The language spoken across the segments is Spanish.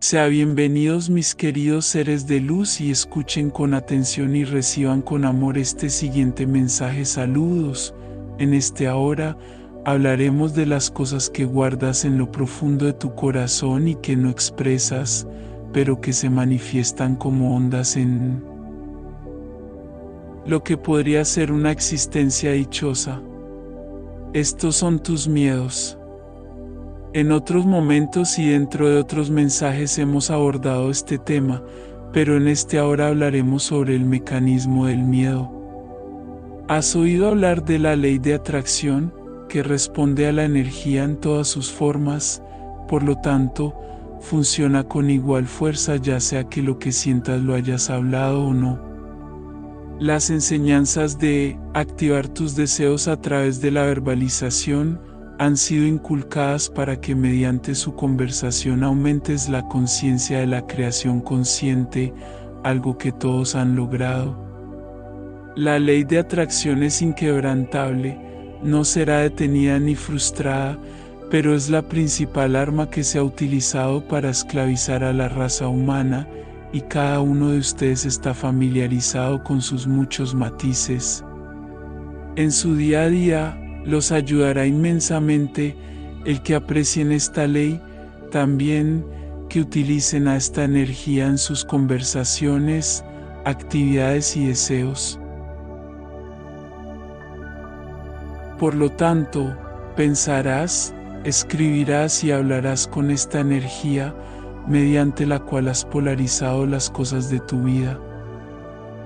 Sea bienvenidos mis queridos seres de luz y escuchen con atención y reciban con amor este siguiente mensaje. Saludos. En este ahora hablaremos de las cosas que guardas en lo profundo de tu corazón y que no expresas, pero que se manifiestan como ondas en lo que podría ser una existencia dichosa. Estos son tus miedos. En otros momentos y dentro de otros mensajes hemos abordado este tema, pero en este ahora hablaremos sobre el mecanismo del miedo. ¿Has oído hablar de la ley de atracción, que responde a la energía en todas sus formas? Por lo tanto, funciona con igual fuerza ya sea que lo que sientas lo hayas hablado o no. Las enseñanzas de activar tus deseos a través de la verbalización han sido inculcadas para que mediante su conversación aumentes la conciencia de la creación consciente, algo que todos han logrado. La ley de atracción es inquebrantable, no será detenida ni frustrada, pero es la principal arma que se ha utilizado para esclavizar a la raza humana, y cada uno de ustedes está familiarizado con sus muchos matices. En su día a día, los ayudará inmensamente el que aprecien esta ley, también que utilicen a esta energía en sus conversaciones, actividades y deseos. Por lo tanto, pensarás, escribirás y hablarás con esta energía, mediante la cual has polarizado las cosas de tu vida.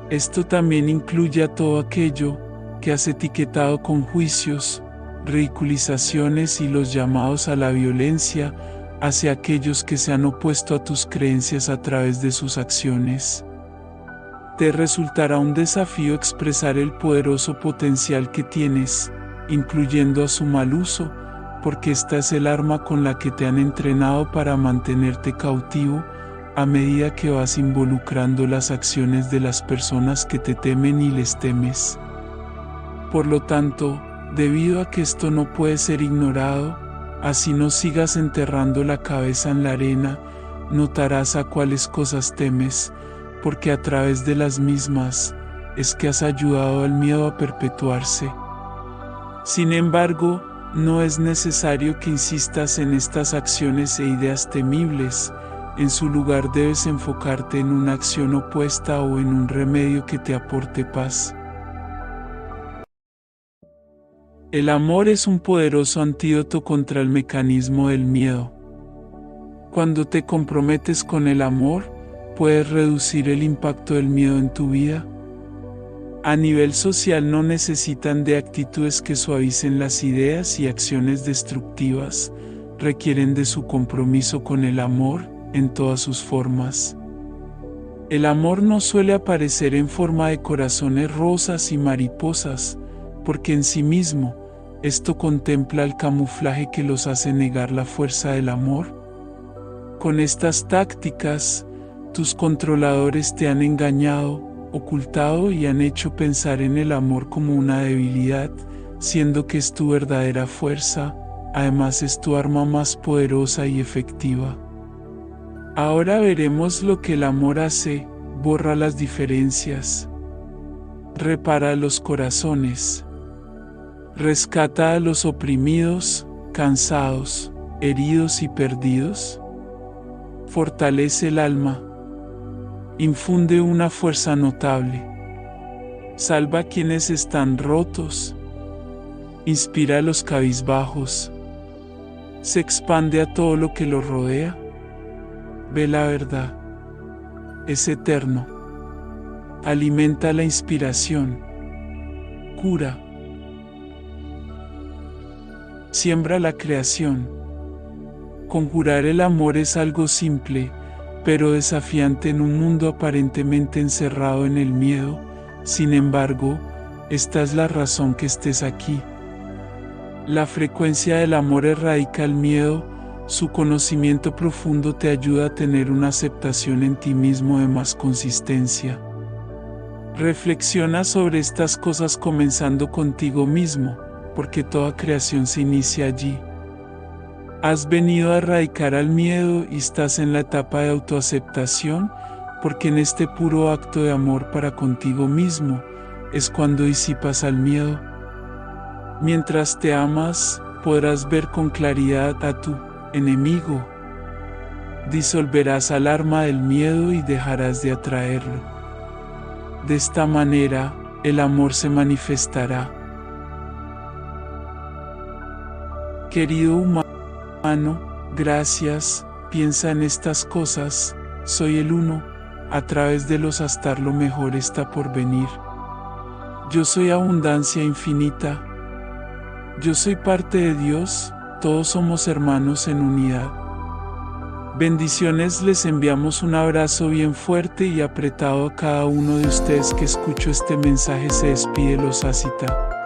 Esto también incluye a todo aquello que has etiquetado con juicios, ridiculizaciones y los llamados a la violencia hacia aquellos que se han opuesto a tus creencias a través de sus acciones. Te resultará un desafío expresar el poderoso potencial que tienes, incluyendo a su mal uso, porque esta es el arma con la que te han entrenado para mantenerte cautivo, a medida que vas involucrando las acciones de las personas que te temen y les temes. Por lo tanto, debido a que esto no puede ser ignorado, así no sigas enterrando la cabeza en la arena, notarás a cuáles cosas temes, porque a través de las mismas, es que has ayudado al miedo a perpetuarse. Sin embargo, no es necesario que insistas en estas acciones e ideas temibles, en su lugar debes enfocarte en una acción opuesta o en un remedio que te aporte paz. El amor es un poderoso antídoto contra el mecanismo del miedo. Cuando te comprometes con el amor, puedes reducir el impacto del miedo en tu vida. A nivel social no necesitan de actitudes que suavicen las ideas y acciones destructivas, requieren de su compromiso con el amor en todas sus formas. El amor no suele aparecer en forma de corazones rosas y mariposas, porque en sí mismo, esto contempla el camuflaje que los hace negar la fuerza del amor. Con estas tácticas, tus controladores te han engañado, ocultado y han hecho pensar en el amor como una debilidad, siendo que es tu verdadera fuerza, además es tu arma más poderosa y efectiva. Ahora veremos lo que el amor hace: borra las diferencias, repara los corazones, rescata a los oprimidos, cansados, heridos y perdidos, fortalece el alma, infunde una fuerza notable, salva a quienes están rotos, inspira a los cabizbajos, se expande a todo lo que los rodea, ve la verdad, es eterno, alimenta la inspiración, cura, siembra la creación. Conjurar el amor es algo simple, pero desafiante en un mundo aparentemente encerrado en el miedo. Sin embargo, esta es la razón que estés aquí. La frecuencia del amor erradica el miedo, su conocimiento profundo te ayuda a tener una aceptación en ti mismo de más consistencia. Reflexiona sobre estas cosas comenzando contigo mismo, porque toda creación se inicia allí. Has venido a erradicar al miedo y estás en la etapa de autoaceptación, porque en este puro acto de amor para contigo mismo es cuando disipas al miedo. Mientras te amas, podrás ver con claridad a tu enemigo. Disolverás al arma del miedo y dejarás de atraerlo. De esta manera, el amor se manifestará. Querido humano, gracias, piensa en estas cosas, soy el uno, a través de los hasta lo mejor está por venir. Yo soy abundancia infinita. Yo soy parte de Dios, todos somos hermanos en unidad. Bendiciones, les enviamos un abrazo bien fuerte y apretado a cada uno de ustedes que escuchó este mensaje. Se despide Los Asita.